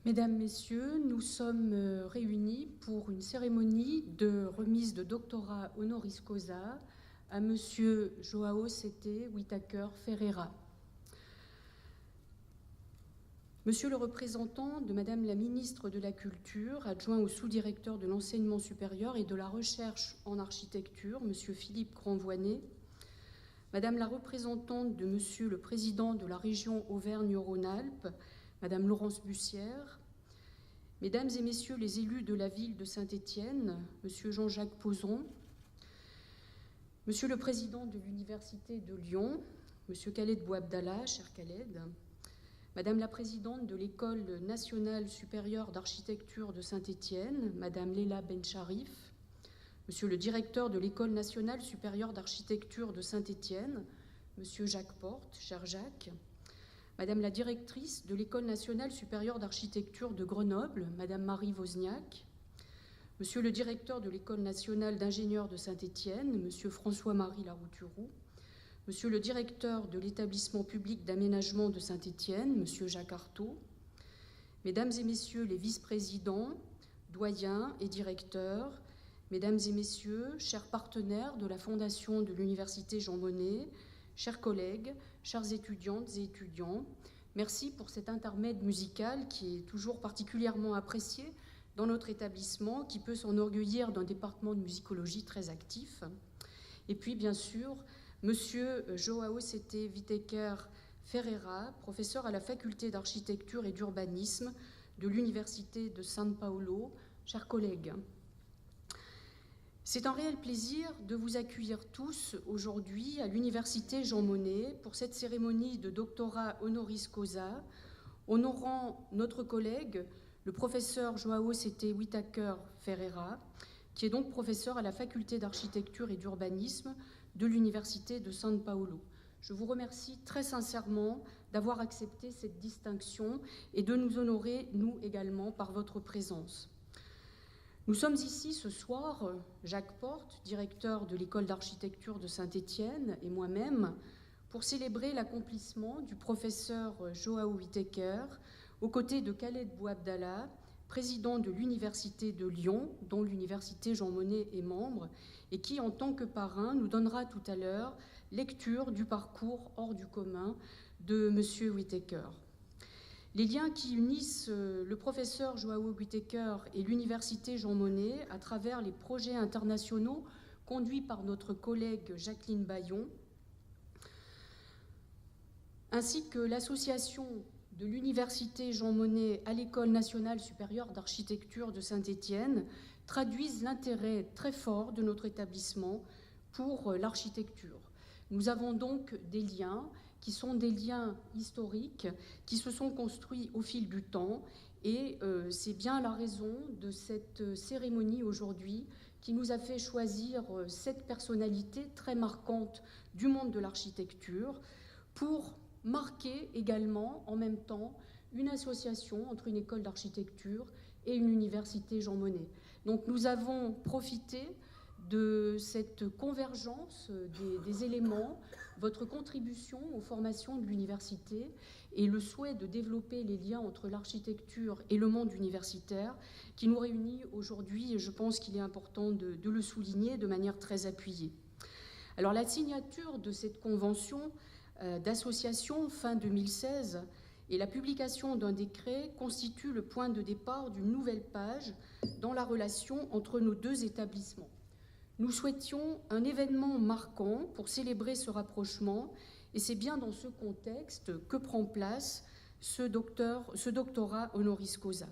Mesdames, Messieurs, nous sommes réunis pour une cérémonie de remise de doctorat honoris causa à Monsieur João Sete Whitaker Ferreira. Monsieur le représentant de Madame la ministre de la Culture, adjoint au sous-directeur de l'enseignement supérieur et de la recherche en architecture, Monsieur Philippe Grandvoinet, Madame la représentante de Monsieur le président de la région Auvergne-Rhône-Alpes, Madame Laurence Bussière, Mesdames et Messieurs les élus de la ville de Saint-Étienne, Monsieur Jean-Jacques Pozon, Monsieur le président de l'Université de Lyon, Monsieur Khaled Bouabdallah, cher Khaled, Madame la présidente de l'École nationale supérieure d'architecture de Saint-Étienne, Madame Léla Bencharif, Monsieur le directeur de l'École nationale supérieure d'architecture de Saint-Étienne, Monsieur Jacques Porte, cher Jacques, Madame la directrice de l'École nationale supérieure d'architecture de Grenoble, Madame Marie Wozniak, Monsieur le directeur de l'École nationale d'ingénieurs de Saint-Étienne, Monsieur François-Marie Larouturou, Monsieur le directeur de l'établissement public d'aménagement de Saint-Étienne, Monsieur Jacques Artaud, Mesdames et Messieurs les vice-présidents, doyens et directeurs, Mesdames et Messieurs, chers partenaires de la Fondation de l'Université Jean Monnet, chers collègues, chères étudiantes et étudiants, merci pour cet intermède musical qui est toujours particulièrement apprécié dans notre établissement, qui peut s'enorgueillir d'un département de musicologie très actif. Et puis, bien sûr, Monsieur João Sete Whitaker Ferreira, professeur à la faculté d'architecture et d'urbanisme de l'Université de São Paulo, chers collègues. C'est un réel plaisir de vous accueillir tous aujourd'hui à l'Université Jean Monnet pour cette cérémonie de doctorat honoris causa, honorant notre collègue, le professeur João Sete Whitaker Ferreira, qui est donc professeur à la faculté d'architecture et d'urbanisme de l'Université de São Paulo. Je vous remercie très sincèrement d'avoir accepté cette distinction et de nous honorer, nous également, par votre présence. Nous sommes ici ce soir, Jacques Porte, directeur de l'École d'architecture de Saint-Étienne, et moi-même, pour célébrer l'accomplissement du professeur João Whitaker, aux côtés de Khaled Bouabdallah, président de l'Université de Lyon, dont l'Université Jean Monnet est membre, et qui, en tant que parrain, nous donnera tout à l'heure lecture du parcours hors du commun de M. Whitaker. Les liens qui unissent le professeur João Whitaker et l'Université Jean Monnet à travers les projets internationaux conduits par notre collègue Jacqueline Bayon, ainsi que l'association de l'Université Jean Monnet à l'École nationale supérieure d'architecture de Saint-Étienne, traduisent l'intérêt très fort de notre établissement pour l'architecture. Nous avons donc des liens qui sont des liens historiques, qui se sont construits au fil du temps, et c'est bien la raison de cette cérémonie aujourd'hui qui nous a fait choisir cette personnalité très marquante du monde de l'architecture pour marquer également en même temps une association entre une école d'architecture et une université Jean Monnet. Donc nous avons profité de cette convergence des éléments, votre contribution aux formations de l'université et le souhait de développer les liens entre l'architecture et le monde universitaire qui nous réunit aujourd'hui, et je pense qu'il est important de le souligner de manière très appuyée. Alors la signature de cette convention d'association fin 2016 et la publication d'un décret constituent le point de départ d'une nouvelle page dans la relation entre nos deux établissements. Nous souhaitions un événement marquant pour célébrer ce rapprochement, et c'est bien dans ce contexte que prend place ce doctorat honoris causa.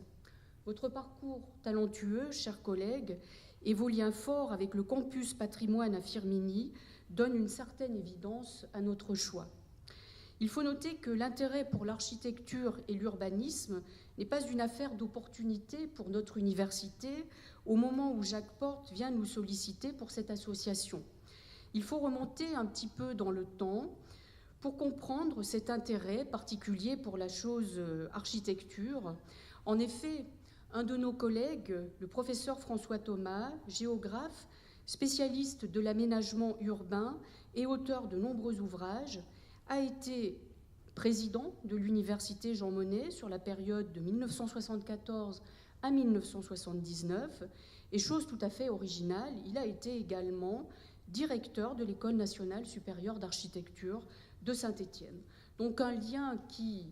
Votre parcours talentueux, chers collègues, et vos liens forts avec le campus patrimoine à Firminy donnent une certaine évidence à notre choix. Il faut noter que l'intérêt pour l'architecture et l'urbanisme n'est pas une affaire d'opportunité pour notre université au moment où Jacques Porte vient nous solliciter pour cette association. Il faut remonter un petit peu dans le temps pour comprendre cet intérêt particulier pour la chose architecture. En effet, un de nos collègues, le professeur François Thomas, géographe, spécialiste de l'aménagement urbain et auteur de nombreux ouvrages, a été président de l'université Jean Monnet sur la période de 1974 à 1979. Et chose tout à fait originale, il a été également directeur de l'École nationale supérieure d'architecture de Saint-Étienne. Donc un lien qui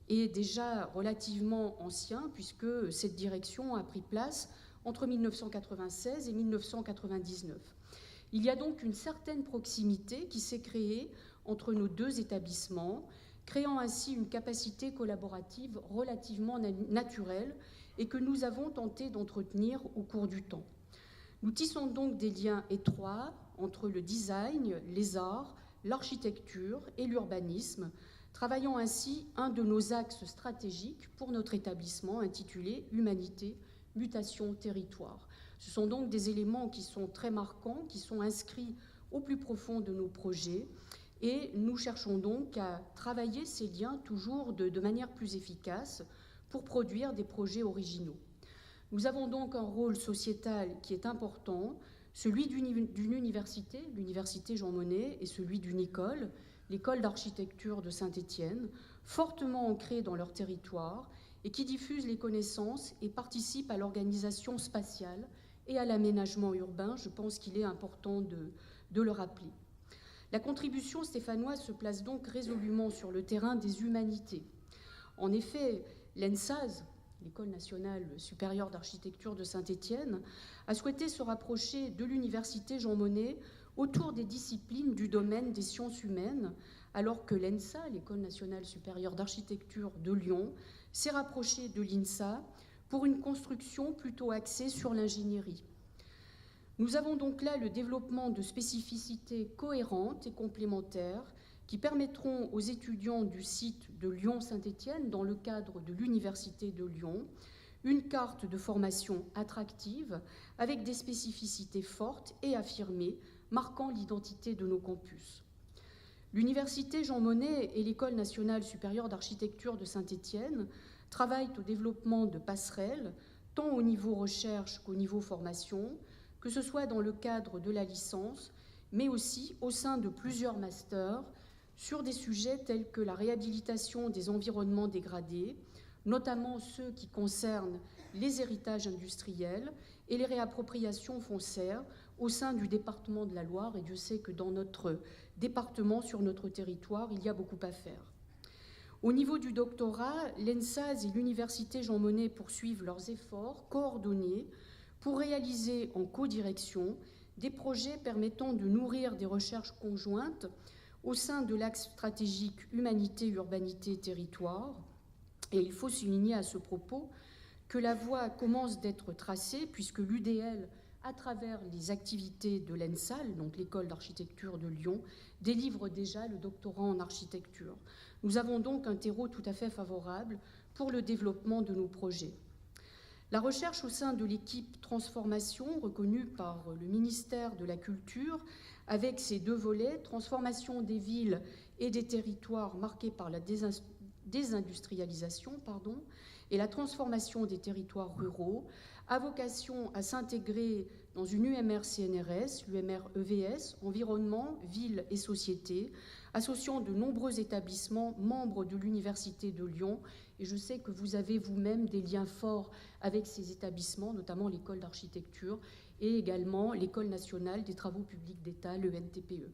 est déjà relativement ancien, puisque cette direction a pris place entre 1996 et 1999. Il y a donc une certaine proximité qui s'est créée entre nos deux établissements, créant ainsi une capacité collaborative relativement naturelle et que nous avons tenté d'entretenir au cours du temps. Nous tissons donc des liens étroits entre le design, les arts, l'architecture et l'urbanisme, travaillant ainsi un de nos axes stratégiques pour notre établissement intitulé « Humanité, mutation, territoire ». Ce sont donc des éléments qui sont très marquants, qui sont inscrits au plus profond de nos projets, et nous cherchons donc à travailler ces liens toujours de manière plus efficace pour produire des projets originaux. Nous avons donc un rôle sociétal qui est important, celui d'une université, l'université Jean Monnet, et celui d'une école, l'école d'architecture de Saint-Étienne, fortement ancrés dans leur territoire et qui diffusent les connaissances et participent à l'organisation spatiale et à l'aménagement urbain. Je pense qu'il est important de le rappeler. La contribution stéphanoise se place donc résolument sur le terrain des humanités. En effet, l'ENSAS, l'École nationale supérieure d'architecture de Saint-Étienne, a souhaité se rapprocher de l'université Jean Monnet autour des disciplines du domaine des sciences humaines, alors que l'ENSA, l'École nationale supérieure d'architecture de Lyon, s'est rapprochée de l'INSA pour une construction plutôt axée sur l'ingénierie. Nous avons donc là le développement de spécificités cohérentes et complémentaires qui permettront aux étudiants du site de Lyon-Saint-Étienne, dans le cadre de l'Université de Lyon, une carte de formation attractive avec des spécificités fortes et affirmées, marquant l'identité de nos campus. L'Université Jean Monnet et l'École nationale supérieure d'architecture de Saint-Étienne travaillent au développement de passerelles, tant au niveau recherche qu'au niveau formation, que ce soit dans le cadre de la licence, mais aussi au sein de plusieurs masters sur des sujets tels que la réhabilitation des environnements dégradés, notamment ceux qui concernent les héritages industriels et les réappropriations foncières au sein du département de la Loire. Et Dieu sait que dans notre département, sur notre territoire, il y a beaucoup à faire. Au niveau du doctorat, l'ENSAS et l'Université Jean Monnet poursuivent leurs efforts coordonnés pour réaliser en codirection des projets permettant de nourrir des recherches conjointes au sein de l'axe stratégique Humanité, Urbanité, Territoire. Et il faut souligner à ce propos que la voie commence d'être tracée puisque l'UDL, à travers les activités de l'ENSAL, donc l'École d'architecture de Lyon, délivre déjà le doctorat en architecture. Nous avons donc un terreau tout à fait favorable pour le développement de nos projets. La recherche au sein de l'équipe transformation, reconnue par le ministère de la Culture, avec ses deux volets, transformation des villes et des territoires marqués par la désindustrialisation, et la transformation des territoires ruraux, a vocation à s'intégrer dans une UMR-CNRS, l'UMR-EVS, environnement, ville et société, associant de nombreux établissements membres de l'Université de Lyon. Et je sais que vous avez vous-même des liens forts avec ces établissements, notamment l'École d'architecture et également l'École nationale des travaux publics d'État, l'ENTPE.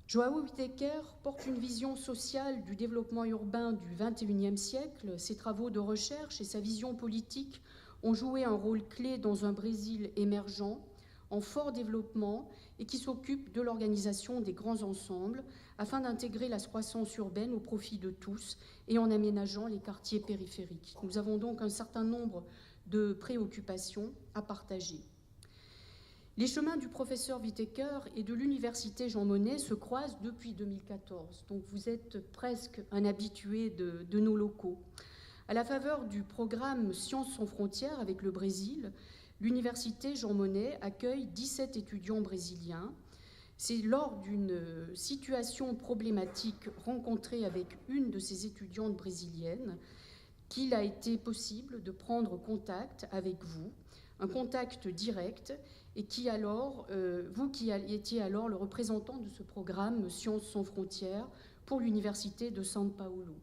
João Whittaker porte une vision sociale du développement urbain du XXIe siècle. Ses travaux de recherche et sa vision politique ont joué un rôle clé dans un Brésil émergent, en fort développement et qui s'occupe de l'organisation des grands ensembles afin d'intégrer la croissance urbaine au profit de tous et en aménageant les quartiers périphériques. Nous avons donc un certain nombre de préoccupations à partager. Les chemins du professeur Whittaker et de l'Université Jean Monnet se croisent depuis 2014, donc vous êtes presque un habitué de nos locaux. À la faveur du programme Sciences sans frontières avec le Brésil, l'Université Jean Monnet accueille 17 étudiants brésiliens. C'est lors d'une situation problématique rencontrée avec une de ces étudiantes brésiliennes qu'il a été possible de prendre contact avec vous, un contact direct, et qui alors, vous qui étiez alors le représentant de ce programme Sciences sans frontières pour l'Université de São Paulo.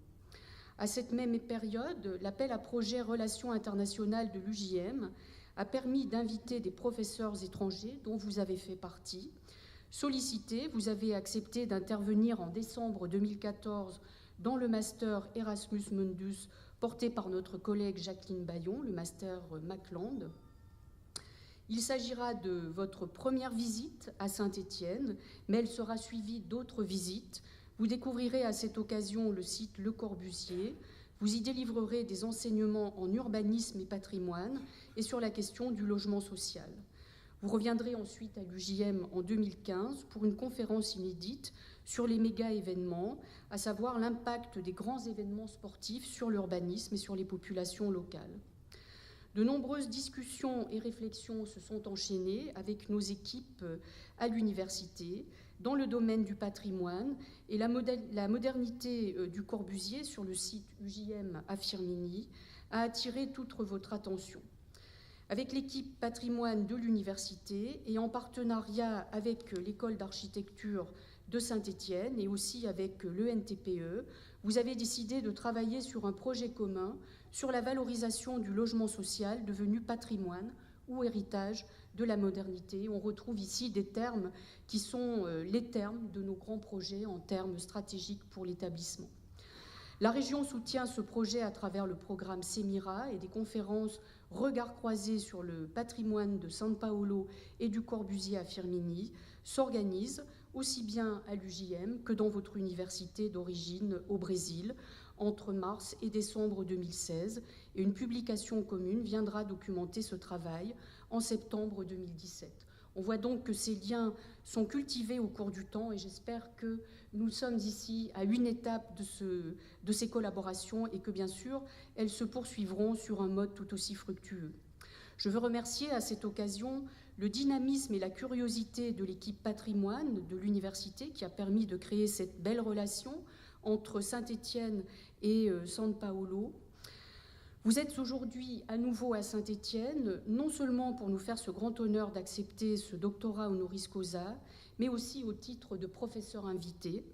À cette même période, l'appel à projet Relations internationales de l'UJM a permis d'inviter des professeurs étrangers dont vous avez fait partie. Sollicité, vous avez accepté d'intervenir en décembre 2014 dans le master Erasmus Mundus porté par notre collègue Jacqueline Bayon, le master Macland. Il s'agira de votre première visite à Saint-Étienne, mais elle sera suivie d'autres visites. Vous découvrirez à cette occasion le site Le Corbusier. Vous y délivrerez des enseignements en urbanisme et patrimoine et sur la question du logement social. Vous reviendrez ensuite à l'UJM en 2015 pour une conférence inédite sur les méga-événements, à savoir l'impact des grands événements sportifs sur l'urbanisme et sur les populations locales. De nombreuses discussions et réflexions se sont enchaînées avec nos équipes à l'université, dans le domaine du patrimoine, et la modernité du Corbusier sur le site UJM à Firminy a attiré toute votre attention. Avec l'équipe patrimoine de l'université et en partenariat avec l'école d'architecture de Saint-Étienne et aussi avec l'ENTPE, vous avez décidé de travailler sur un projet commun sur la valorisation du logement social devenu patrimoine ou héritage de la modernité. On retrouve ici des termes qui sont les termes de nos grands projets en termes stratégiques pour l'établissement. La région soutient ce projet à travers le programme Semira et des conférences Regards croisés sur le patrimoine de São Paulo et du Corbusier à Firminy s'organisent aussi bien à l'UJM que dans votre université d'origine au Brésil entre mars et décembre 2016. Et une publication commune viendra documenter ce travail en septembre 2017. On voit donc que ces liens sont cultivés au cours du temps et j'espère que nous sommes ici à une étape de ces collaborations et que bien sûr elles se poursuivront sur un mode tout aussi fructueux. Je veux remercier à cette occasion le dynamisme et la curiosité de l'équipe patrimoine de l'université qui a permis de créer cette belle relation entre Saint-Étienne et São Paulo. Vous êtes aujourd'hui à nouveau à Saint-Étienne, non seulement pour nous faire ce grand honneur d'accepter ce doctorat honoris causa, mais aussi au titre de professeur invité.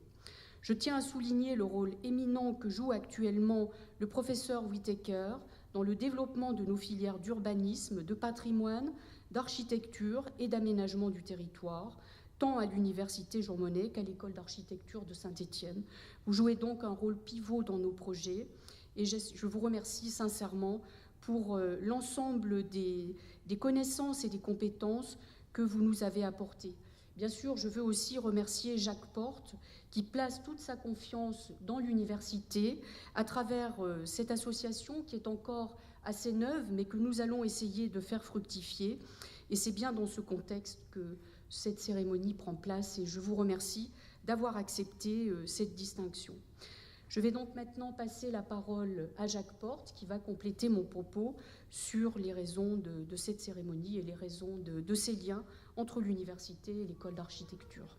Je tiens à souligner le rôle éminent que joue actuellement le professeur Whittaker dans le développement de nos filières d'urbanisme, de patrimoine, d'architecture et d'aménagement du territoire, tant à l'université Jean Monnet qu'à l'école d'architecture de Saint-Étienne. Vous jouez donc un rôle pivot dans nos projets. Et je vous remercie sincèrement pour l'ensemble des connaissances et des compétences que vous nous avez apportées. Bien sûr, je veux aussi remercier Jacques Porte, qui place toute sa confiance dans l'université à travers cette association qui est encore assez neuve, mais que nous allons essayer de faire fructifier. Et c'est bien dans ce contexte que cette cérémonie prend place. Et je vous remercie d'avoir accepté cette distinction. Je vais donc maintenant passer la parole à Jacques Porte, qui va compléter mon propos sur les raisons de cette cérémonie et les raisons de ces liens entre l'université et l'école d'architecture.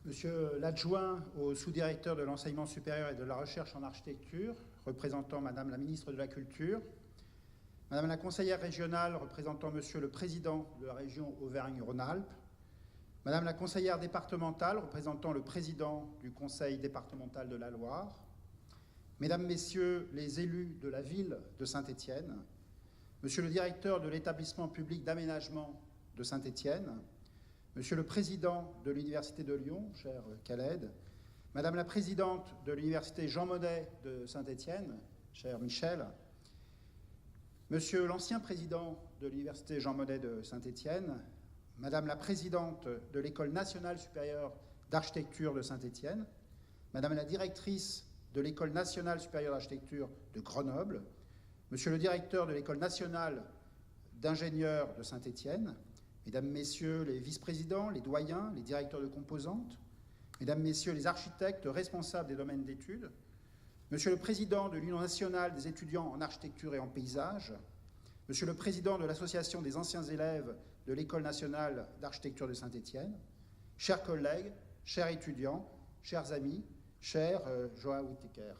Monsieur l'adjoint au sous-directeur de l'enseignement supérieur et de la recherche en architecture, représentant Madame la ministre de la Culture, Madame la conseillère régionale, représentant Monsieur le président de la région Auvergne-Rhône-Alpes, Madame la conseillère départementale, représentant le président du conseil départemental de la Loire, Mesdames, Messieurs les élus de la ville de Saint-Étienne, Monsieur le directeur de l'établissement public d'aménagement de Saint-Étienne, Monsieur le Président de l'Université de Lyon, cher Khaled, Madame la Présidente de l'Université Jean Monnet de Saint-Étienne, cher Michel, Monsieur l'ancien Président de l'Université Jean Monnet de Saint-Étienne, Madame la Présidente de l'École nationale supérieure d'architecture de Saint-Étienne, Madame la Directrice de l'École nationale supérieure d'architecture de Grenoble, Monsieur le Directeur de l'École nationale d'ingénieurs de Saint-Étienne, Mesdames, Messieurs les vice-présidents, les doyens, les directeurs de composantes, Mesdames, Messieurs les architectes responsables des domaines d'études, Monsieur le Président de l'Union nationale des étudiants en architecture et en paysage, Monsieur le Président de l'Association des anciens élèves de l'École nationale d'architecture de Saint-Étienne, chers collègues, chers étudiants, chers amis, cher Joao Whittaker,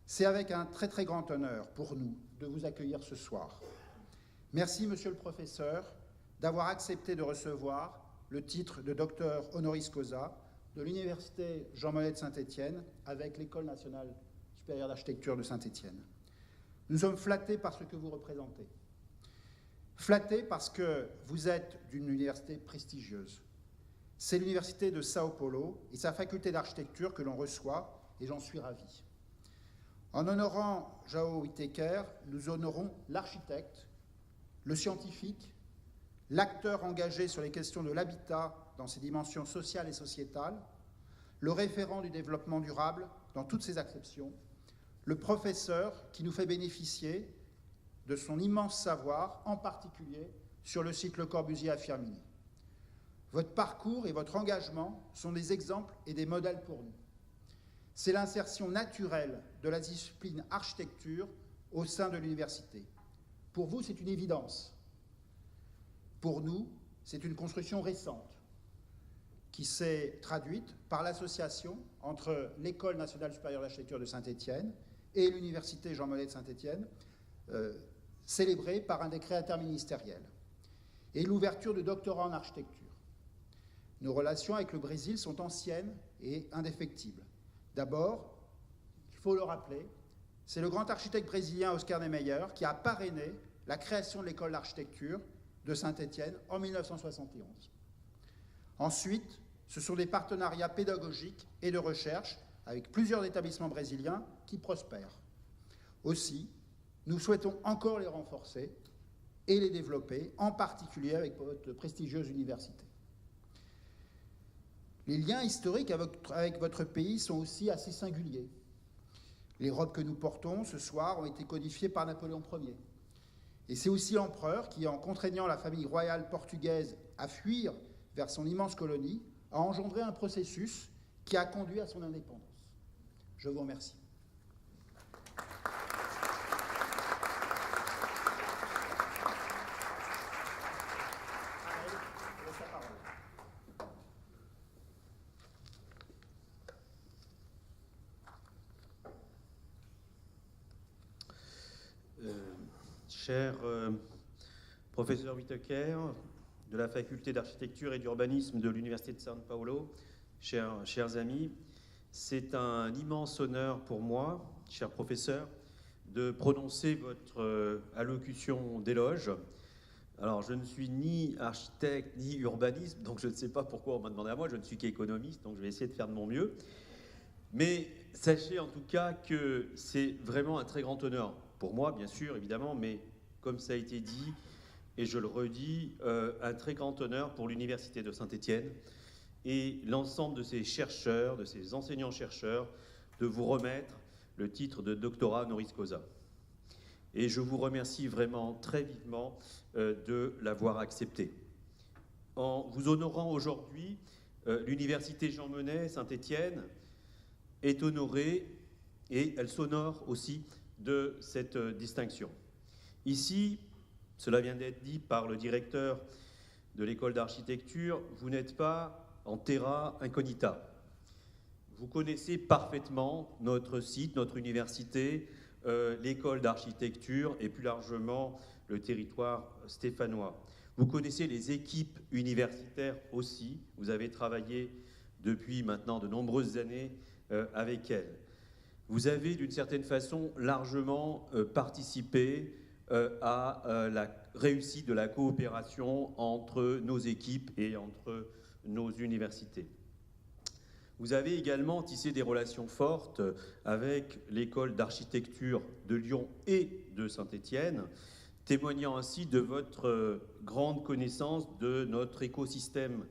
c'est avec un très très grand honneur pour nous de vous accueillir ce soir. Merci, monsieur le professeur, d'avoir accepté de recevoir le titre de docteur honoris causa de l'Université Jean Monnet de Saint-Étienne avec l'École nationale supérieure d'architecture de Saint-Étienne. Nous sommes flattés par ce que vous représentez. Flattés parce que vous êtes d'une université prestigieuse. C'est l'Université de Sao Paulo et sa faculté d'architecture que l'on reçoit, et j'en suis ravi. En honorant Joao Whittaker, nous honorons l'architecte, le scientifique, l'acteur engagé sur les questions de l'habitat dans ses dimensions sociales et sociétales, le référent du développement durable dans toutes ses acceptions, le professeur qui nous fait bénéficier de son immense savoir, en particulier sur le site Le Corbusier à Firminy. Votre parcours et votre engagement sont des exemples et des modèles pour nous. C'est l'insertion naturelle de la discipline architecture au sein de l'université. Pour vous, c'est une évidence. Pour nous, c'est une construction récente qui s'est traduite par l'association entre l'École nationale supérieure d'architecture de Saint-Étienne et l'Université Jean Monnet de Saint-Étienne, célébrée par un décret interministériel, et l'ouverture de doctorats en architecture. Nos relations avec le Brésil sont anciennes et indéfectibles. D'abord, il faut le rappeler, c'est le grand architecte brésilien Oscar Niemeyer qui a parrainé la création de l'école d'architecture de Saint-Étienne en 1971. Ensuite, ce sont des partenariats pédagogiques et de recherche avec plusieurs établissements brésiliens qui prospèrent. Aussi, nous souhaitons encore les renforcer et les développer, en particulier avec votre prestigieuse université. Les liens historiques avec votre pays sont aussi assez singuliers. Les robes que nous portons ce soir ont été codifiées par Napoléon Ier. Et c'est aussi l'empereur qui, en contraignant la famille royale portugaise à fuir vers son immense colonie, a engendré un processus qui a conduit à son indépendance. Je vous remercie. Cher professeur Whittaker de la faculté d'architecture et d'urbanisme de l'Université de São Paulo, chers amis, c'est un immense honneur pour moi, cher professeur, de prononcer votre allocution d'éloge. Alors, je ne suis ni architecte ni urbaniste, donc je ne sais pas pourquoi on m'a demandé à moi, je ne suis qu'économiste, donc je vais essayer de faire de mon mieux. Mais sachez en tout cas que c'est vraiment un très grand honneur, pour moi bien sûr, évidemment, mais comme ça a été dit, et je le redis, un très grand honneur pour l'Université de Saint-Étienne et l'ensemble de ses chercheurs, de ses enseignants-chercheurs, de vous remettre le titre de doctorat honoris causa. Et je vous remercie vraiment très vivement de l'avoir accepté. En vous honorant aujourd'hui, l'Université Jean Monnet Saint-Étienne est honorée et elle s'honore aussi de cette distinction. Ici, cela vient d'être dit par le directeur de l'école d'architecture, vous n'êtes pas en terra incognita. Vous connaissez parfaitement notre site, notre université, l'école d'architecture et plus largement le territoire stéphanois. Vous connaissez les équipes universitaires aussi. Vous avez travaillé depuis maintenant de nombreuses années avec elles. Vous avez d'une certaine façon largement participé à la réussite de la coopération entre nos équipes et entre nos universités. Vous avez également tissé des relations fortes avec l'école d'architecture de Lyon et de Saint-Étienne, témoignant ainsi de votre grande connaissance de notre écosystème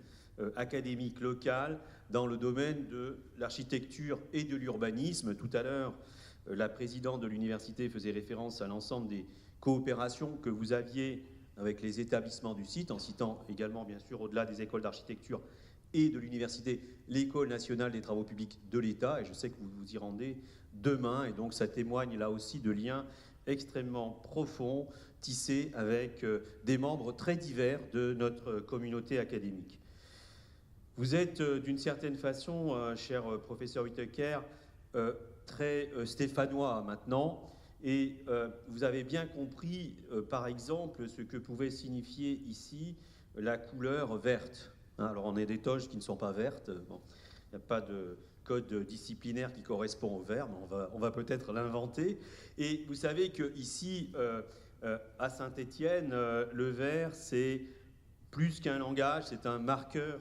académique local dans le domaine de l'architecture et de l'urbanisme. Tout à l'heure, la présidente de l'université faisait référence à l'ensemble des coopérations que vous aviez avec les établissements du site, en citant également, bien sûr, au-delà des écoles d'architecture et de l'université, l'École nationale des travaux publics de l'État, et je sais que vous vous y rendez demain, et donc ça témoigne là aussi de liens extrêmement profonds tissés avec des membres très divers de notre communauté académique. Vous êtes d'une certaine façon, cher professeur Whittaker, très stéphanois maintenant, et vous avez bien compris, par exemple, ce que pouvait signifier ici la couleur verte. Alors on a des toges qui ne sont pas vertes, bon, il n'y a pas de code disciplinaire qui correspond au vert, mais on va peut-être l'inventer. Et vous savez qu'ici, à Saint-Étienne, le vert, c'est plus qu'un langage, c'est un marqueur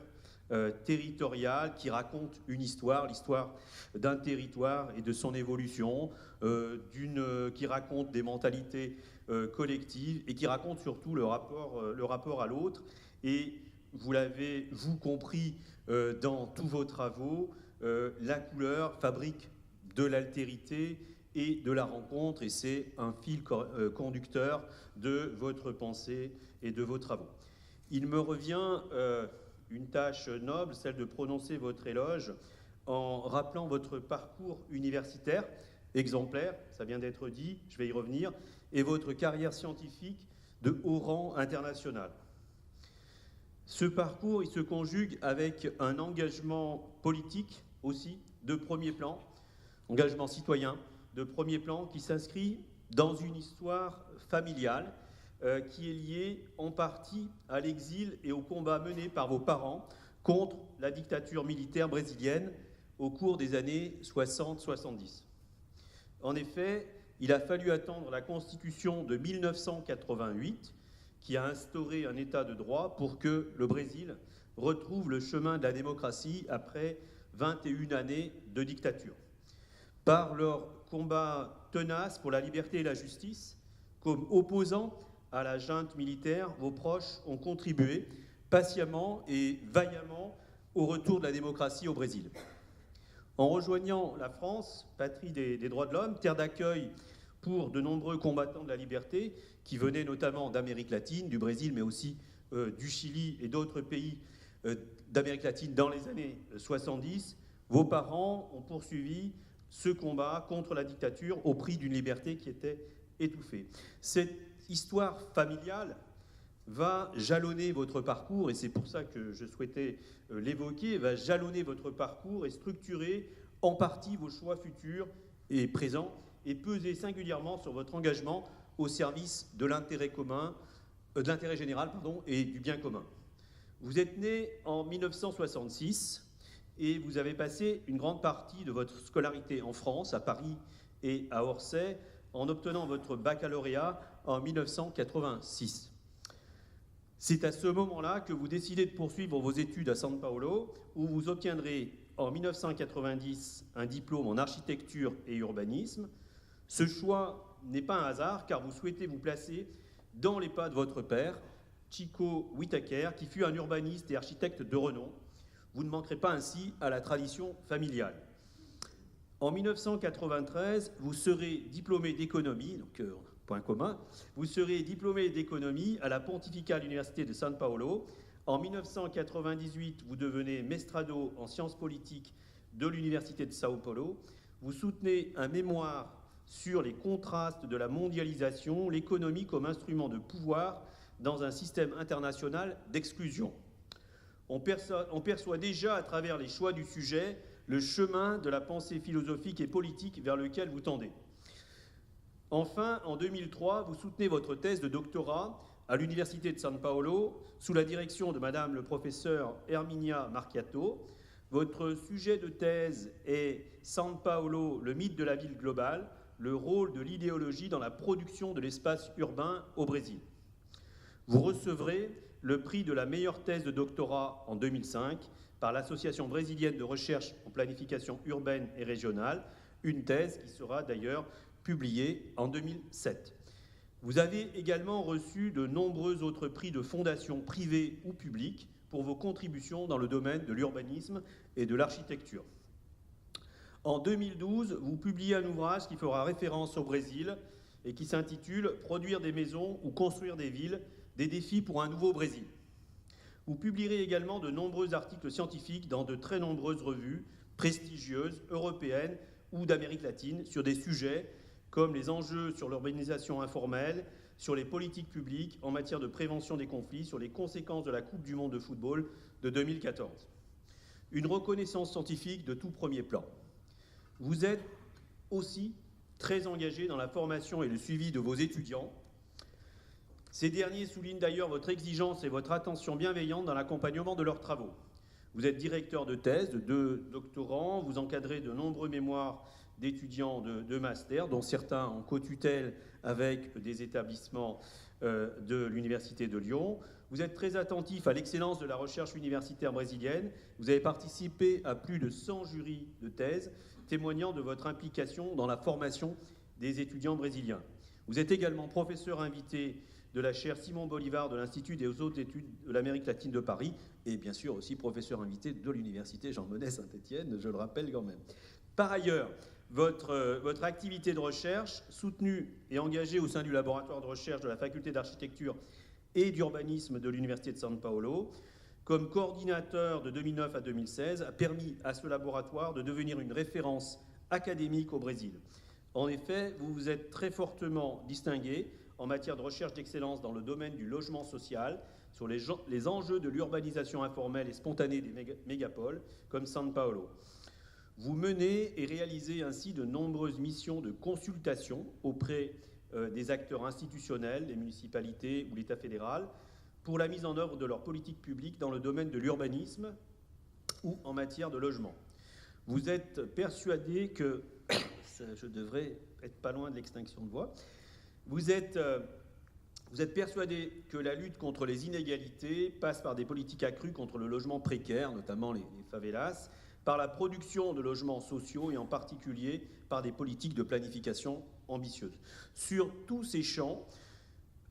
territorial qui raconte une histoire, l'histoire d'un territoire et de son évolution, qui raconte des mentalités collectives et qui raconte surtout le rapport à l'autre. Et vous l'avez, vous, compris dans tous vos travaux, la couleur fabrique de l'altérité et de la rencontre, et c'est un fil conducteur de votre pensée et de vos travaux. Il me revient une tâche noble, celle de prononcer votre éloge en rappelant votre parcours universitaire, exemplaire, ça vient d'être dit, je vais y revenir, et votre carrière scientifique de haut rang international. Ce parcours, il se conjugue avec un engagement politique aussi de premier plan, engagement citoyen de premier plan qui s'inscrit dans une histoire familiale qui est liée en partie à l'exil et au combat mené par vos parents contre la dictature militaire brésilienne au cours des années 60-70. En effet, il a fallu attendre la Constitution de 1988 qui a instauré un état de droit pour que le Brésil retrouve le chemin de la démocratie après 21 années de dictature. Par leur combat tenace pour la liberté et la justice, comme opposants à la junte militaire, vos proches ont contribué patiemment et vaillamment au retour de la démocratie au Brésil. En rejoignant la France, patrie des droits de l'homme, terre d'accueil pour de nombreux combattants de la liberté, qui venaient notamment d'Amérique latine, du Brésil, mais aussi du Chili et d'autres pays d'Amérique latine dans les années 70, vos parents ont poursuivi ce combat contre la dictature au prix d'une liberté qui était étouffée. Cette histoire familiale va jalonner votre parcours, et c'est pour ça que je souhaitais l'évoquer, va jalonner votre parcours et structurer en partie vos choix futurs et présents, et peser singulièrement sur votre engagement au service de l'intérêt commun, de l'intérêt général, pardon, et du bien commun. Vous êtes né en 1966 et vous avez passé une grande partie de votre scolarité en France, à Paris et à Orsay, en obtenant votre baccalauréat en 1986. C'est à ce moment-là que vous décidez de poursuivre vos études à São Paulo, où vous obtiendrez en 1990 un diplôme en architecture et urbanisme. Ce choix n'est pas un hasard, car vous souhaitez vous placer dans les pas de votre père, Chico Whittaker, qui fut un urbaniste et architecte de renom. Vous ne manquerez pas ainsi à la tradition familiale. En 1993, vous serez diplômé d'économie, donc point commun, vous serez diplômé d'économie à la Pontificale Université de São Paulo. En 1998, vous devenez mestrado en sciences politiques de l'Université de São Paulo. Vous soutenez un mémoire sur les contrastes de la mondialisation, l'économie comme instrument de pouvoir dans un système international d'exclusion. On perçoit déjà à travers les choix du sujet le chemin de la pensée philosophique et politique vers lequel vous tendez. Enfin, en 2003, vous soutenez votre thèse de doctorat à l'Université de São Paulo sous la direction de Madame le professeur Herminia Marchiatto. Votre sujet de thèse est São Paulo, le mythe de la ville globale, le rôle de l'idéologie dans la production de l'espace urbain au Brésil. Vous recevrez le prix de la meilleure thèse de doctorat en 2005 par l'Association brésilienne de recherche en planification urbaine et régionale, une thèse qui sera d'ailleurs publiée en 2007. Vous avez également reçu de nombreux autres prix de fondations privées ou publiques pour vos contributions dans le domaine de l'urbanisme et de l'architecture. En 2012, vous publiez un ouvrage qui fera référence au Brésil et qui s'intitule « Produire des maisons ou construire des villes, des défis pour un nouveau Brésil ». Vous publierez également de nombreux articles scientifiques dans de très nombreuses revues prestigieuses, européennes ou d'Amérique latine, sur des sujets comme les enjeux sur l'urbanisation informelle, sur les politiques publiques en matière de prévention des conflits, sur les conséquences de la Coupe du monde de football de 2014. une reconnaissance scientifique de tout premier plan. Vous êtes aussi très engagé dans la formation et le suivi de vos étudiants. Ces derniers soulignent d'ailleurs votre exigence et votre attention bienveillante dans l'accompagnement de leurs travaux. Vous êtes directeur de thèse de 2 doctorants, vous encadrez de nombreux mémoires d'étudiants de master, dont certains en co-tutelle avec des établissements de l'Université de Lyon. Vous êtes très attentif à l'excellence de la recherche universitaire brésilienne. Vous avez participé à plus de 100 jurys de thèse, témoignant de votre implication dans la formation des étudiants brésiliens. Vous êtes également professeur invité de la chaire Simon Bolivar de l'Institut des hautes études de l'Amérique latine de Paris, et bien sûr aussi professeur invité de l'Université Jean Monnet Saint-Étienne, je le rappelle quand même. Par ailleurs, votre activité de recherche, soutenue et engagée au sein du laboratoire de recherche de la Faculté d'architecture et d'urbanisme de l'Université de São Paulo, comme coordinateur de 2009 à 2016, a permis à ce laboratoire de devenir une référence académique au Brésil. En effet, vous vous êtes très fortement distingué en matière de recherche d'excellence dans le domaine du logement social, sur les enjeux de l'urbanisation informelle et spontanée des mégapoles, comme São Paulo. Vous menez et réalisez ainsi de nombreuses missions de consultation auprès des acteurs institutionnels, des municipalités ou l'État fédéral, pour la mise en œuvre de leurs politiques publiques dans le domaine de l'urbanisme ou en matière de logement. Vous êtes persuadé que, je devrais être pas loin de l'extinction de voix, vous êtes persuadé que la lutte contre les inégalités passe par des politiques accrues contre le logement précaire, notamment les favelas, par la production de logements sociaux et en particulier par des politiques de planification ambitieuses. Sur tous ces champs,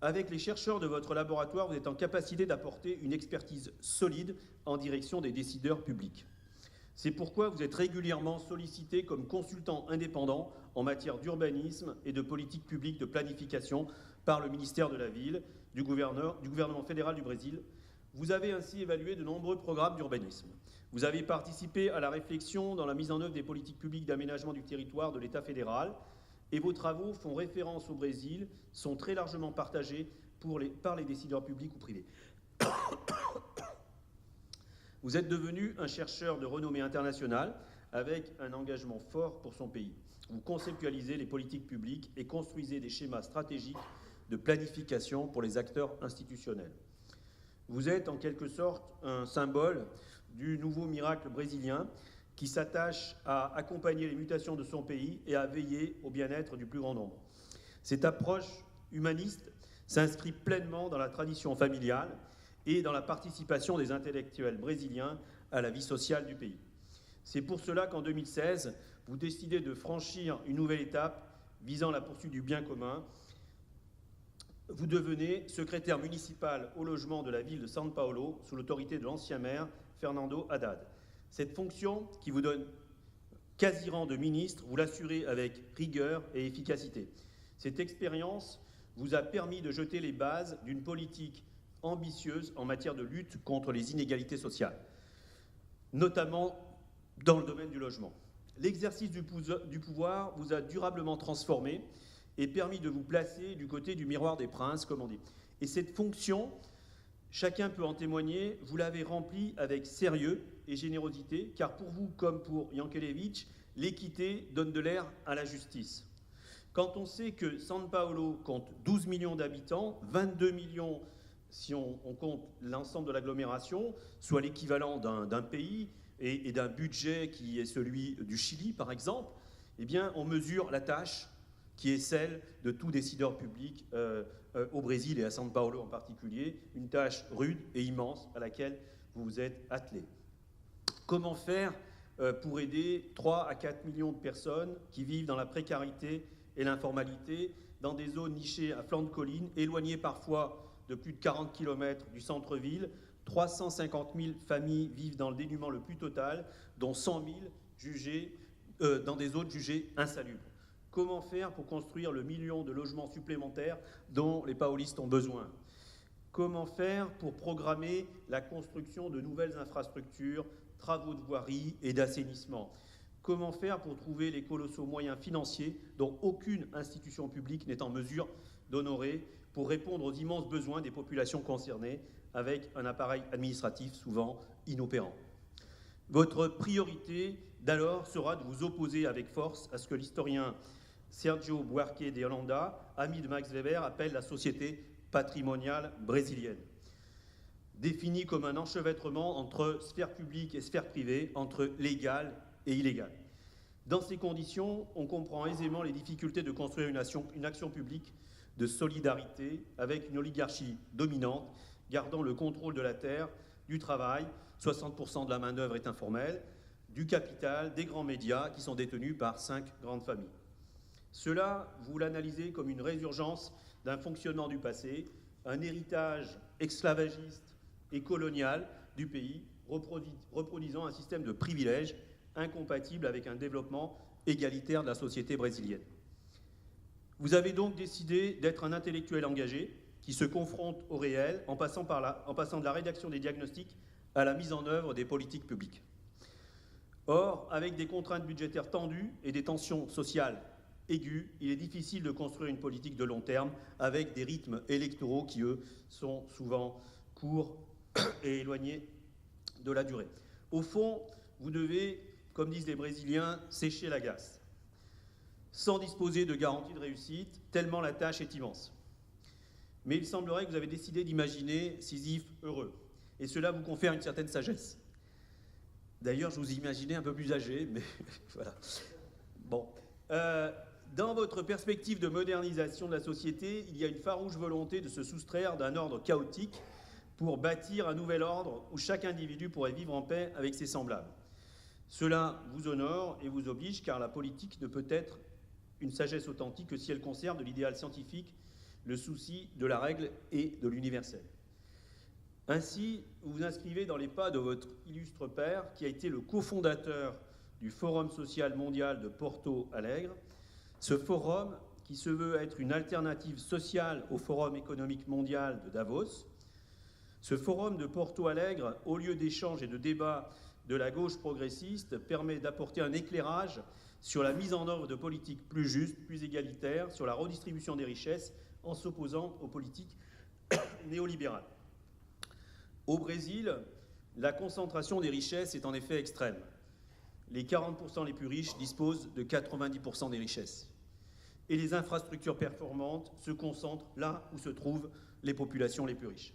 avec les chercheurs de votre laboratoire, vous êtes en capacité d'apporter une expertise solide en direction des décideurs publics. C'est pourquoi vous êtes régulièrement sollicité comme consultant indépendant en matière d'urbanisme et de politique publique de planification par le ministère de la Ville, du gouvernement fédéral du Brésil. Vous avez ainsi évalué de nombreux programmes d'urbanisme. Vous avez participé à la réflexion dans la mise en œuvre des politiques publiques d'aménagement du territoire de l'État fédéral, et vos travaux font référence au Brésil, sont très largement partagés par les décideurs publics ou privés. Vous êtes devenu un chercheur de renommée internationale avec un engagement fort pour son pays. Vous conceptualisez les politiques publiques et construisez des schémas stratégiques de planification pour les acteurs institutionnels. Vous êtes en quelque sorte un symbole du nouveau miracle brésilien qui s'attache à accompagner les mutations de son pays et à veiller au bien-être du plus grand nombre. Cette approche humaniste s'inscrit pleinement dans la tradition familiale et dans la participation des intellectuels brésiliens à la vie sociale du pays. C'est pour cela qu'en 2016, vous décidez de franchir une nouvelle étape visant la poursuite du bien commun. Vous devenez secrétaire municipal au logement de la ville de São Paulo sous l'autorité de l'ancien maire Fernando Haddad. Cette fonction, qui vous donne quasi rang de ministre, vous l'assurez avec rigueur et efficacité. Cette expérience vous a permis de jeter les bases d'une politique ambitieuse en matière de lutte contre les inégalités sociales, notamment dans le domaine du logement. L'exercice du pouvoir vous a durablement transformé et permis de vous placer du côté du miroir des princes, comme on dit. Et cette fonction, chacun peut en témoigner, vous l'avez remplie avec sérieux et générosité, car pour vous, comme pour Yankelevitch, l'équité donne de l'air à la justice. Quand on sait que São Paulo compte 12 millions d'habitants, 22 millions si on compte l'ensemble de l'agglomération, soit l'équivalent d'un pays et d'un budget qui est celui du Chili, par exemple, eh bien, on mesure la tâche qui est celle de tout décideur public au Brésil et à São Paulo en particulier, une tâche rude et immense à laquelle vous vous êtes attelé. Comment faire pour aider 3 à 4 millions de personnes qui vivent dans la précarité et l'informalité, dans des zones nichées à flanc de collines, éloignées parfois de plus de 40 km du centre-ville, 350 000 familles vivent dans le dénuement le plus total, dont 100 000 dans des zones jugées insalubres. Comment faire pour construire le million de logements supplémentaires dont les paolistes ont besoin? Comment faire pour programmer la construction de nouvelles infrastructures, travaux de voirie et d'assainissement? Comment faire pour trouver les colossaux moyens financiers dont aucune institution publique n'est en mesure d'honorer pour répondre aux immenses besoins des populations concernées avec un appareil administratif souvent inopérant? Votre priorité d'alors sera de vous opposer avec force à ce que l'historien Sergio Buarque de Holanda, ami de Max Weber, appelle la société patrimoniale brésilienne, définie comme un enchevêtrement entre sphère publique et sphère privée, entre légal et illégal. Dans ces conditions, on comprend aisément les difficultés de construire une action publique de solidarité avec une oligarchie dominante, gardant le contrôle de la terre, du travail, 60% de la main-d'œuvre est informelle, du capital, des grands médias qui sont détenus par 5 grandes familles. Cela, vous l'analysez comme une résurgence d'un fonctionnement du passé, un héritage esclavagiste et colonial du pays, reproduisant un système de privilèges incompatible avec un développement égalitaire de la société brésilienne. Vous avez donc décidé d'être un intellectuel engagé qui se confronte au réel en passant de la rédaction des diagnostics à la mise en œuvre des politiques publiques. Or, avec des contraintes budgétaires tendues et des tensions sociales aiguës, il est difficile de construire une politique de long terme avec des rythmes électoraux qui, eux, sont souvent courts et éloignés de la durée. Au fond, vous devez, comme disent les Brésiliens, sécher la glace, sans disposer de garantie de réussite, tellement la tâche est immense. Mais il semblerait que vous avez décidé d'imaginer Sisyphe heureux, et cela vous confère une certaine sagesse. D'ailleurs, je vous imaginais un peu plus âgé, mais voilà. Bon. Dans votre perspective de modernisation de la société, il y a une farouche volonté de se soustraire d'un ordre chaotique pour bâtir un nouvel ordre où chaque individu pourrait vivre en paix avec ses semblables. Cela vous honore et vous oblige, car la politique ne peut être une sagesse authentique que si elle conserve de l'idéal scientifique le souci de la règle et de l'universel. Ainsi, vous vous inscrivez dans les pas de votre illustre père, qui a été le cofondateur du Forum social mondial de Porto Alegre. Ce forum, qui se veut être une alternative sociale au Forum économique mondial de Davos, ce forum de Porto Alegre, au lieu d'échanges et de débats de la gauche progressiste, permet d'apporter un éclairage sur la mise en œuvre de politiques plus justes, plus égalitaires, sur la redistribution des richesses, en s'opposant aux politiques néolibérales. Au Brésil, la concentration des richesses est en effet extrême. Les 40% les plus riches disposent de 90% des richesses. Et les infrastructures performantes se concentrent là où se trouvent les populations les plus riches.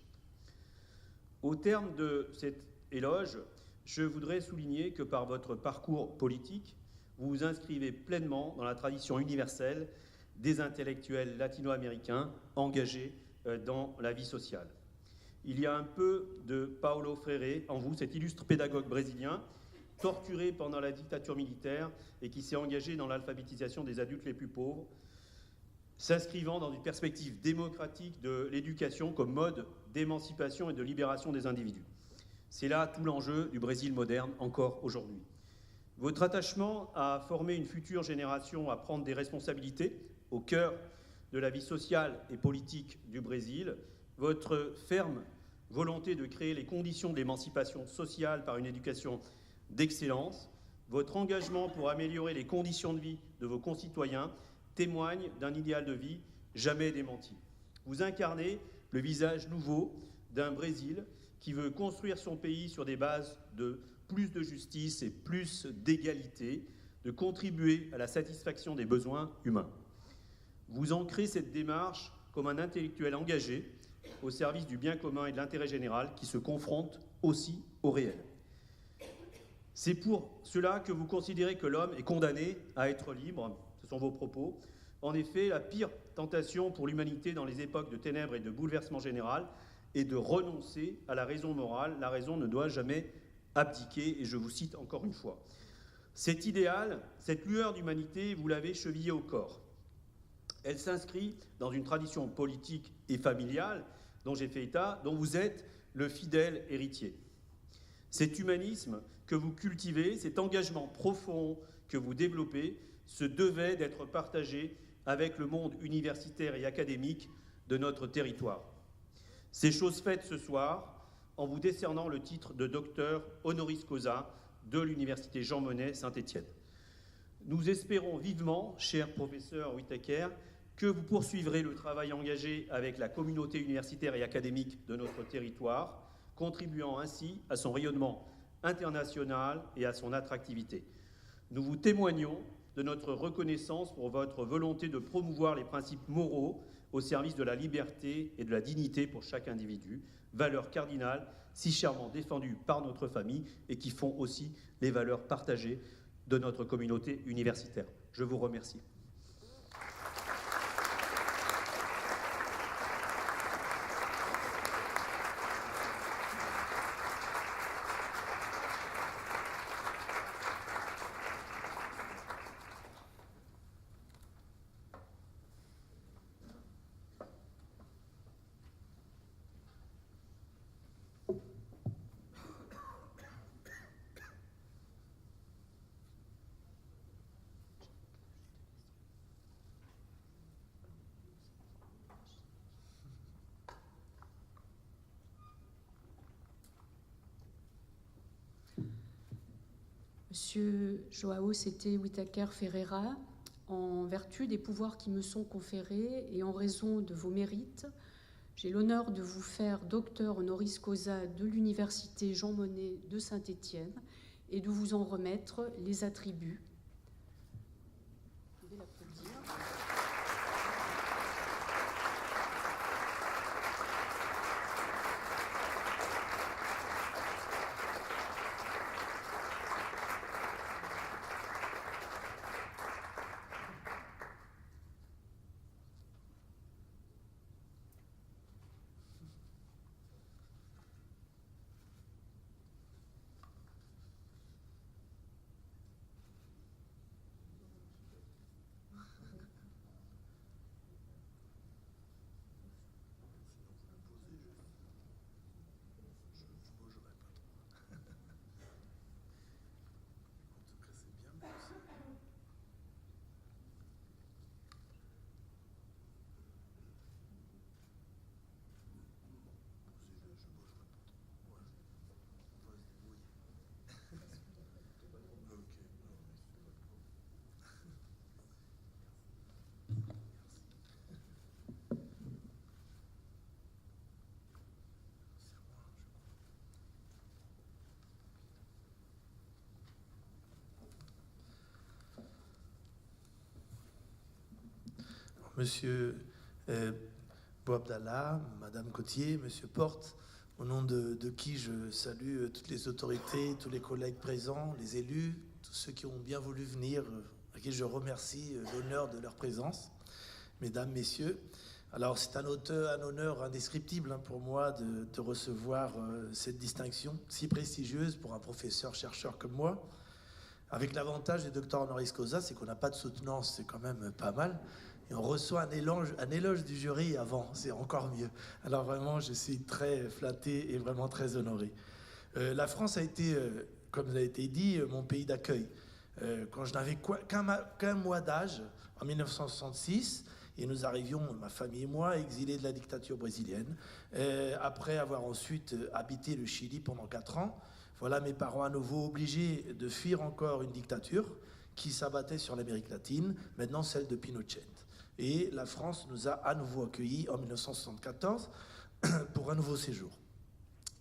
Au terme de cet éloge, je voudrais souligner que par votre parcours politique, vous vous inscrivez pleinement dans la tradition universelle des intellectuels latino-américains engagés dans la vie sociale. Il y a un peu de Paulo Freire en vous, cet illustre pédagogue brésilien, torturé pendant la dictature militaire et qui s'est engagé dans l'alphabétisation des adultes les plus pauvres, s'inscrivant dans une perspective démocratique de l'éducation comme mode d'émancipation et de libération des individus. C'est là tout l'enjeu du Brésil moderne, encore aujourd'hui. Votre attachement à former une future génération à prendre des responsabilités au cœur de la vie sociale et politique du Brésil, votre ferme volonté de créer les conditions de l'émancipation sociale par une éducation d'excellence, votre engagement pour améliorer les conditions de vie de vos concitoyens témoignent d'un idéal de vie jamais démenti. Vous incarnez le visage nouveau d'un Brésil qui veut construire son pays sur des bases de plus de justice et plus d'égalité, de contribuer à la satisfaction des besoins humains. Vous ancrez cette démarche comme un intellectuel engagé au service du bien commun et de l'intérêt général qui se confronte aussi au réel. C'est pour cela que vous considérez que l'homme est condamné à être libre, ce sont vos propos. En effet, la pire tentation pour l'humanité dans les époques de ténèbres et de bouleversement général est de renoncer à la raison morale. La raison ne doit jamais abdiquer, et je vous cite encore une fois. Cet idéal, cette lueur d'humanité, vous l'avez chevillée au corps. Elle s'inscrit dans une tradition politique et familiale dont j'ai fait état, dont vous êtes le fidèle héritier. Cet humanisme que vous cultivez, cet engagement profond que vous développez, se devait d'être partagé avec le monde universitaire et académique de notre territoire. C'est chose faite ce soir en vous décernant le titre de docteur honoris causa de l'Université Jean Monnet Saint-Étienne. Nous espérons vivement, cher professeur Whittaker, que vous poursuivrez le travail engagé avec la communauté universitaire et académique de notre territoire, contribuant ainsi à son rayonnement internationale et à son attractivité. Nous vous témoignons de notre reconnaissance pour votre volonté de promouvoir les principes moraux au service de la liberté et de la dignité pour chaque individu, valeurs cardinales si chèrement défendues par notre famille et qui font aussi les valeurs partagées de notre communauté universitaire. Je vous remercie. Monsieur João Sete Whitaker Ferreira, en vertu des pouvoirs qui me sont conférés et en raison de vos mérites, j'ai l'honneur de vous faire docteur honoris causa de l'Université Jean Monnet de Saint-Étienne et de vous en remettre les attributs. Vous pouvez l'applaudir. Monsieur Bouabdallah, Madame Cotier, Monsieur Porte, au nom de qui je salue toutes les autorités, tous les collègues présents, les élus, tous ceux qui ont bien voulu venir, à qui je remercie l'honneur de leur présence. Mesdames, Messieurs, alors c'est un honneur indescriptible pour moi de recevoir cette distinction si prestigieuse pour un professeur-chercheur comme moi. Avec l'avantage du docteur honoris causa, c'est qu'on n'a pas de soutenance, c'est quand même pas mal. Et on reçoit un éloge du jury avant, c'est encore mieux. Alors vraiment, je suis très flatté et vraiment très honoré. La France a été, comme ça a été dit, mon pays d'accueil. Quand je n'avais qu'un mois d'âge, en 1966, et nous arrivions, ma famille et moi, exilés de la dictature brésilienne, après avoir ensuite habité le Chili pendant 4 ans. Voilà mes parents à nouveau obligés de fuir encore une dictature qui s'abattait sur l'Amérique latine, maintenant celle de Pinochet. Et la France nous a à nouveau accueillis en 1974 pour un nouveau séjour.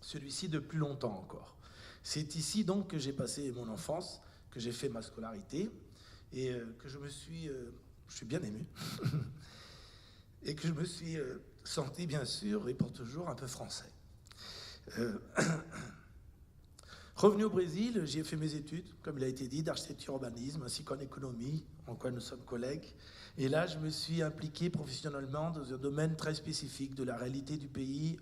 Celui-ci de plus longtemps encore. C'est ici donc que j'ai passé mon enfance, que j'ai fait ma scolarité et que je suis bien ému, et que je me suis senti bien sûr et pour toujours un peu français. Revenu au Brésil, j'ai fait mes études, comme il a été dit, d'architecture urbanisme, ainsi qu'en économie, en quoi nous sommes collègues. Et là, je me suis impliqué professionnellement dans un domaine très spécifique de la réalité du pays,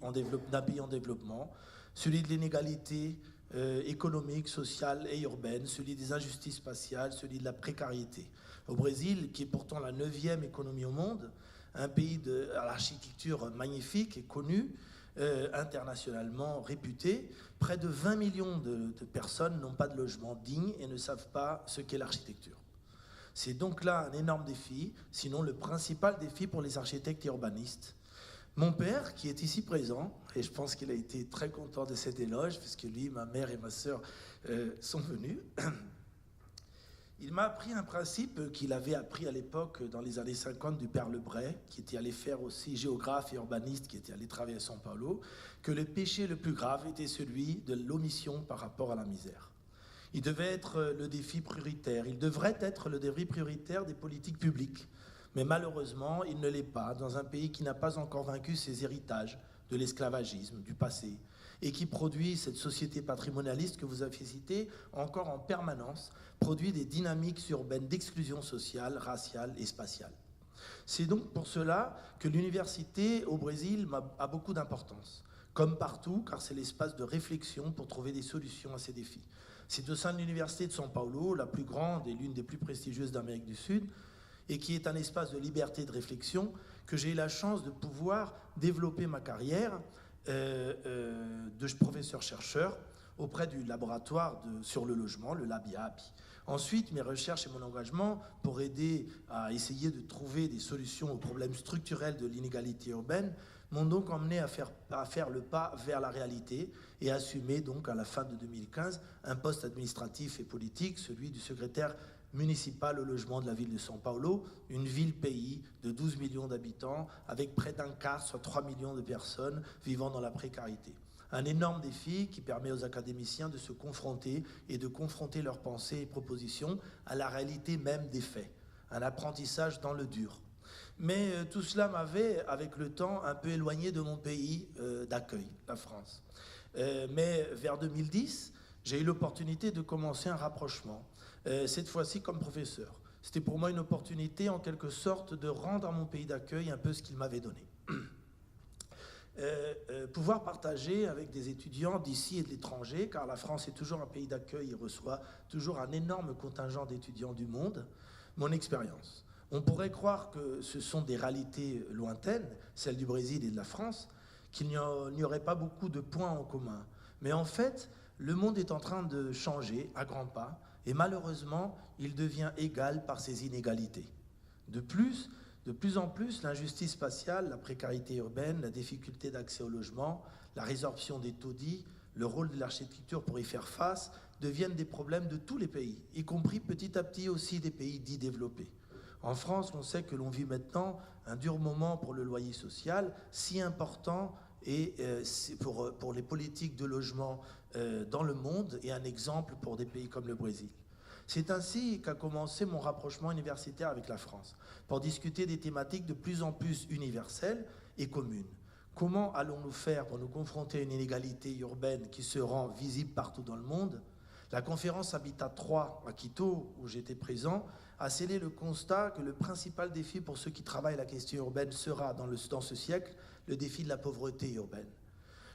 d'un pays en développement, celui de l'inégalité économique, sociale et urbaine, celui des injustices spatiales, celui de la précarité. Au Brésil, qui est pourtant la 9e économie au monde, un pays à l'architecture magnifique et connu, internationalement réputé, près de 20 millions de personnes n'ont pas de logement digne et ne savent pas ce qu'est l'architecture. C'est donc là un énorme défi, sinon le principal défi pour les architectes et urbanistes. Mon père, qui est ici présent, et je pense qu'il a été très content de cet éloge, puisque lui, ma mère et ma sœur sont venus, Il m'a appris un principe qu'il avait appris à l'époque dans les années 50 du père Lebray, qui était allé faire aussi géographe et urbaniste, qui était allé travailler à São Paulo, que le péché le plus grave était celui de l'omission par rapport à la misère. Il devait être le défi prioritaire, il devrait être le défi prioritaire des politiques publiques. Mais malheureusement, il ne l'est pas dans un pays qui n'a pas encore vaincu ses héritages de l'esclavagisme, du passé, et qui produit cette société patrimonialiste que vous avez citée encore en permanence, produit des dynamiques urbaines d'exclusion sociale, raciale et spatiale. C'est donc pour cela que l'université au Brésil a beaucoup d'importance, comme partout, car c'est l'espace de réflexion pour trouver des solutions à ces défis. C'est au sein de l'université de São Paulo, la plus grande et l'une des plus prestigieuses d'Amérique du Sud, et qui est un espace de liberté de réflexion, que j'ai eu la chance de pouvoir développer ma carrière de professeur-chercheur auprès du laboratoire sur le logement, le LabIAPI. Ensuite, mes recherches et mon engagement pour aider à essayer de trouver des solutions aux problèmes structurels de l'inégalité urbaine m'ont donc emmené à faire le pas vers la réalité et à assumer donc à la fin de 2015 un poste administratif et politique, celui du secrétaire municipal au logement de la ville de São Paulo, une ville-pays de 12 millions d'habitants, avec près d'un quart, soit 3 millions de personnes vivant dans la précarité. Un énorme défi qui permet aux académiciens de se confronter et de confronter leurs pensées et propositions à la réalité même des faits. Un apprentissage dans le dur. Mais tout cela m'avait, avec le temps, un peu éloigné de mon pays d'accueil, la France. Mais vers 2010, j'ai eu l'opportunité de commencer un rapprochement. Cette fois-ci comme professeur. C'était pour moi une opportunité en quelque sorte de rendre à mon pays d'accueil un peu ce qu'il m'avait donné. Pouvoir partager avec des étudiants d'ici et de l'étranger, car la France est toujours un pays d'accueil et reçoit toujours un énorme contingent d'étudiants du monde, mon expérience. On pourrait croire que ce sont des réalités lointaines, celles du Brésil et de la France, qu'il n'y aurait pas beaucoup de points en commun. Mais en fait, le monde est en train de changer à grands pas, et malheureusement, il devient égal par ses inégalités. De plus en plus, l'injustice spatiale, la précarité urbaine, la difficulté d'accès au logement, la résorption des taudis, le rôle de l'architecture pour y faire face, deviennent des problèmes de tous les pays, y compris petit à petit aussi des pays dits développés. En France, on sait que l'on vit maintenant un dur moment pour le loyer social, si important et pour les politiques de logement dans le monde et un exemple pour des pays comme le Brésil. C'est ainsi qu'a commencé mon rapprochement universitaire avec la France, pour discuter des thématiques de plus en plus universelles et communes. Comment allons-nous faire pour nous confronter à une inégalité urbaine qui se rend visible partout dans le monde ? La conférence Habitat 3 à Quito, où j'étais présent, a scellé le constat que le principal défi pour ceux qui travaillent la question urbaine sera, dans ce siècle, le défi de la pauvreté urbaine.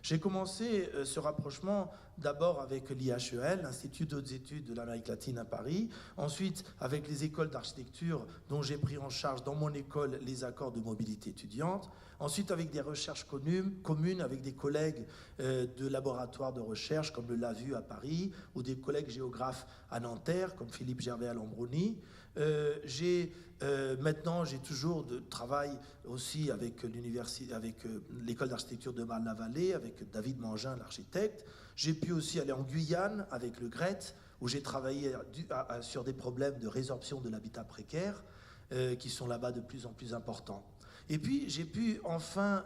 J'ai commencé ce rapprochement d'abord avec l'IHEL, l'Institut d'autres études de l'Amérique latine à Paris, ensuite avec les écoles d'architecture dont j'ai pris en charge dans mon école les accords de mobilité étudiante, ensuite avec des recherches communes avec des collègues de laboratoires de recherche comme le LAVU à Paris ou des collègues géographes à Nanterre comme Philippe Gervais à Lambroni. Maintenant, j'ai toujours de travail aussi avec l'école d'architecture de Marne-la-Vallée, avec David Mangin, l'architecte. J'ai pu aussi aller en Guyane avec le GRET, où j'ai travaillé sur des problèmes de résorption de l'habitat précaire, qui sont là-bas de plus en plus importants. Et puis, j'ai pu enfin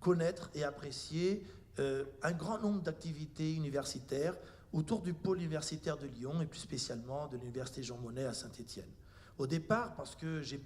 connaître et apprécier un grand nombre d'activités universitaires autour du pôle universitaire de Lyon et plus spécialement de l'université Jean Monnet à Saint-Étienne. Au départ, parce que j'ai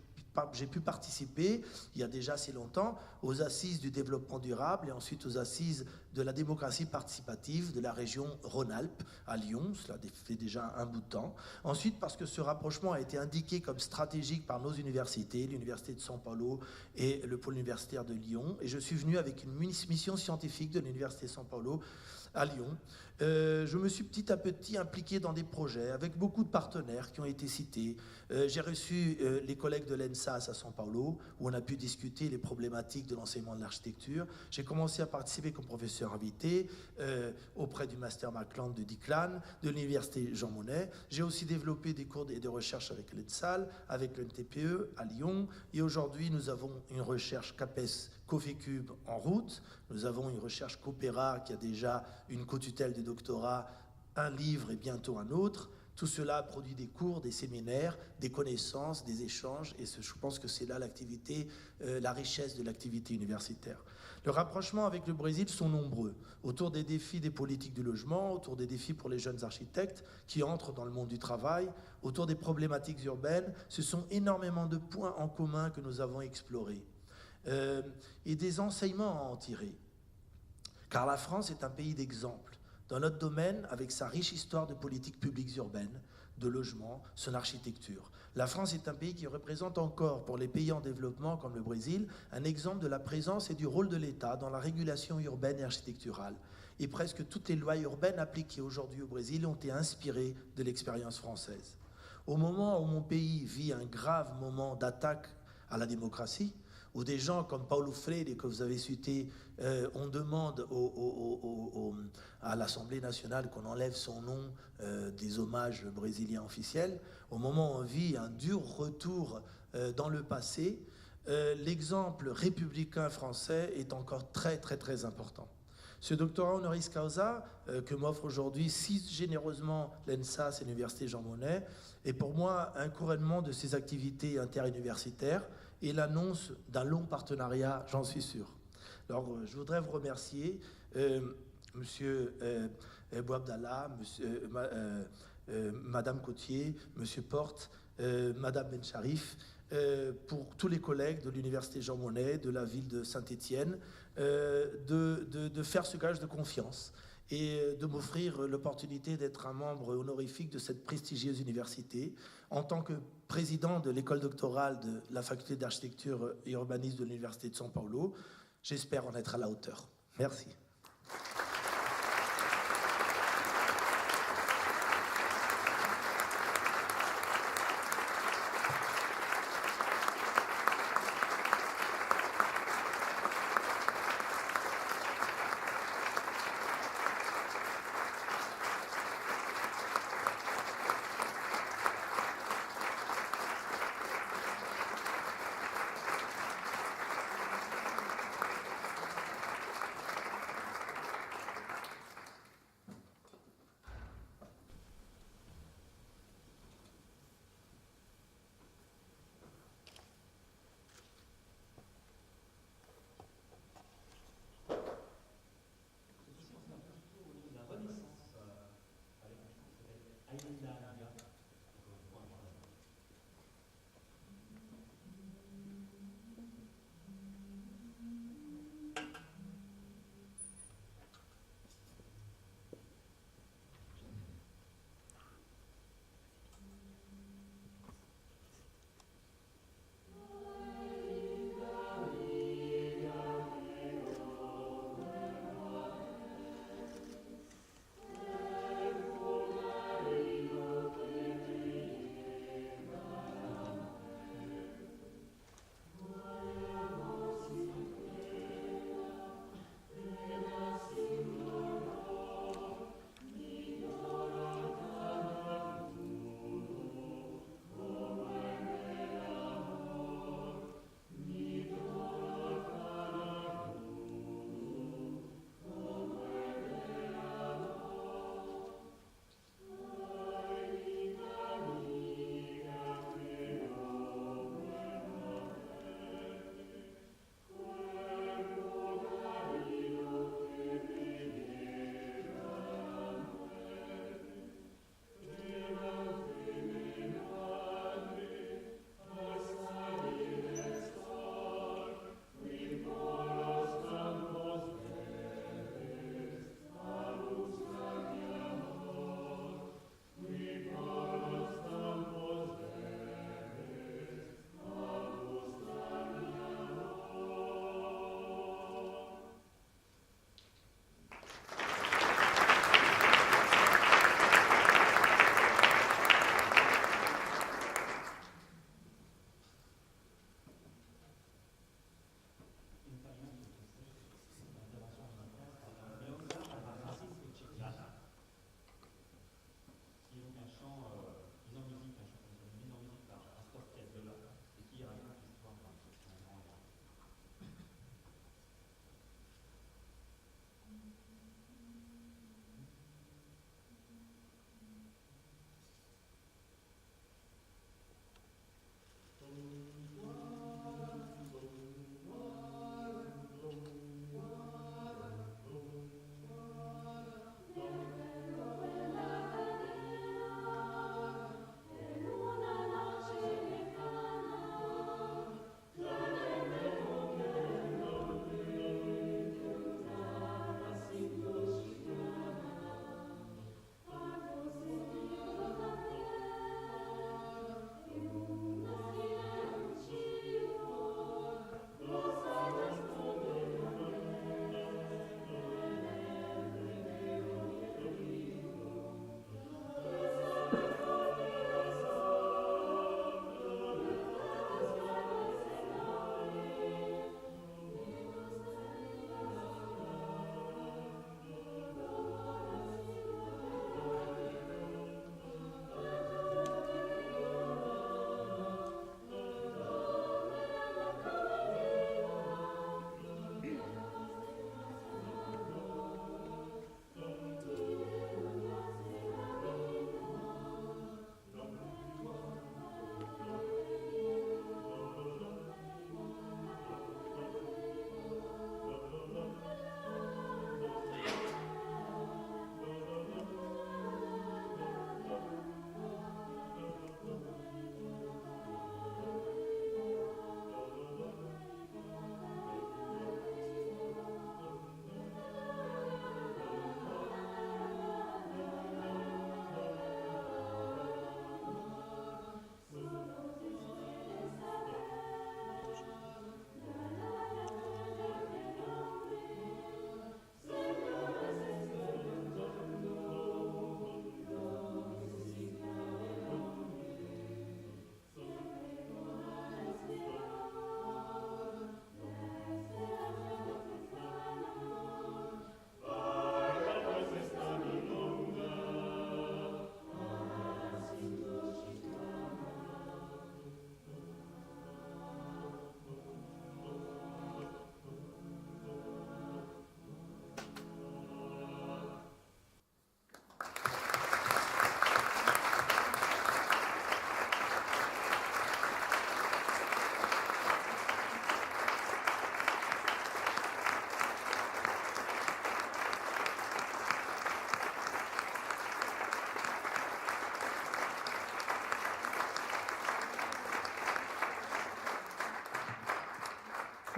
pu participer, il y a déjà assez longtemps, aux assises du développement durable et ensuite aux assises de la démocratie participative de la région Rhône-Alpes à Lyon, cela fait déjà un bout de temps. Ensuite, parce que ce rapprochement a été indiqué comme stratégique par nos universités, l'université de São Paulo et le pôle universitaire de Lyon, et je suis venu avec une mission scientifique de l'université de São Paulo à Lyon. Je me suis petit à petit impliqué dans des projets avec beaucoup de partenaires qui ont été cités. J'ai reçu les collègues de l'ENSAS à São Paulo, où on a pu discuter les problématiques de l'enseignement de l'architecture. J'ai commencé à participer comme professeur invité auprès du Master Mackland de DICLAN, de l'université Jean Monnet. J'ai aussi développé des cours de recherche avec l'ENSAL, avec l'NTPE à Lyon. Et aujourd'hui, nous avons une recherche CAPES Cofecube en route. Nous avons une recherche Coopéra qui a déjà une co-tutelle de doctorat, un livre et bientôt un autre. Tout cela produit des cours, des séminaires, des connaissances, des échanges, et je pense que c'est là l'activité, la richesse de l'activité universitaire. Le rapprochement avec le Brésil sont nombreux, autour des défis des politiques du logement, autour des défis pour les jeunes architectes qui entrent dans le monde du travail, autour des problématiques urbaines. Ce sont énormément de points en commun que nous avons explorés et des enseignements à en tirer. Car la France est un pays d'exemple dans notre domaine, avec sa riche histoire de politiques publiques urbaines, de logement, son architecture. La France est un pays qui représente encore, pour les pays en développement comme le Brésil, un exemple de la présence et du rôle de l'État dans la régulation urbaine et architecturale. Et presque toutes les lois urbaines appliquées aujourd'hui au Brésil ont été inspirées de l'expérience française. Au moment où mon pays vit un grave moment d'attaque à la démocratie, où des gens comme Paulo Freire, que vous avez cité, on demande à l'Assemblée nationale qu'on enlève son nom des hommages brésiliens officiels, au moment où on vit un dur retour dans le passé, l'exemple républicain français est encore très très très important. Ce doctorat honoris causa que m'offre aujourd'hui si généreusement l'ENSAS et l'Université Jean Monnet est pour moi un couronnement de ces activités interuniversitaires et l'annonce d'un long partenariat, j'en suis sûr. Alors, je voudrais vous remercier, Monsieur Bouabdallah, Madame Cotier, Monsieur Porte, Madame Bencharif, pour tous les collègues de l'Université Jean Monnet, de la ville de Saint-Étienne, de faire ce gage de confiance et de m'offrir l'opportunité d'être un membre honorifique de cette prestigieuse université. En tant que président de l'école doctorale de la faculté d'architecture et urbanisme de l'Université de São Paulo, j'espère en être à la hauteur. Merci.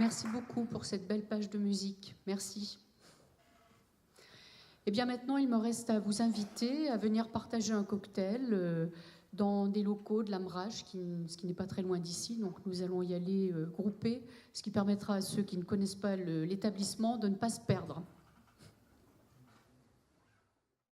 Merci beaucoup pour cette belle page de musique. Merci. Et bien maintenant, il me reste à vous inviter à venir partager un cocktail dans des locaux de l'Amrach, ce qui n'est pas très loin d'ici. Donc nous allons y aller groupés, ce qui permettra à ceux qui ne connaissent pas l'établissement de ne pas se perdre.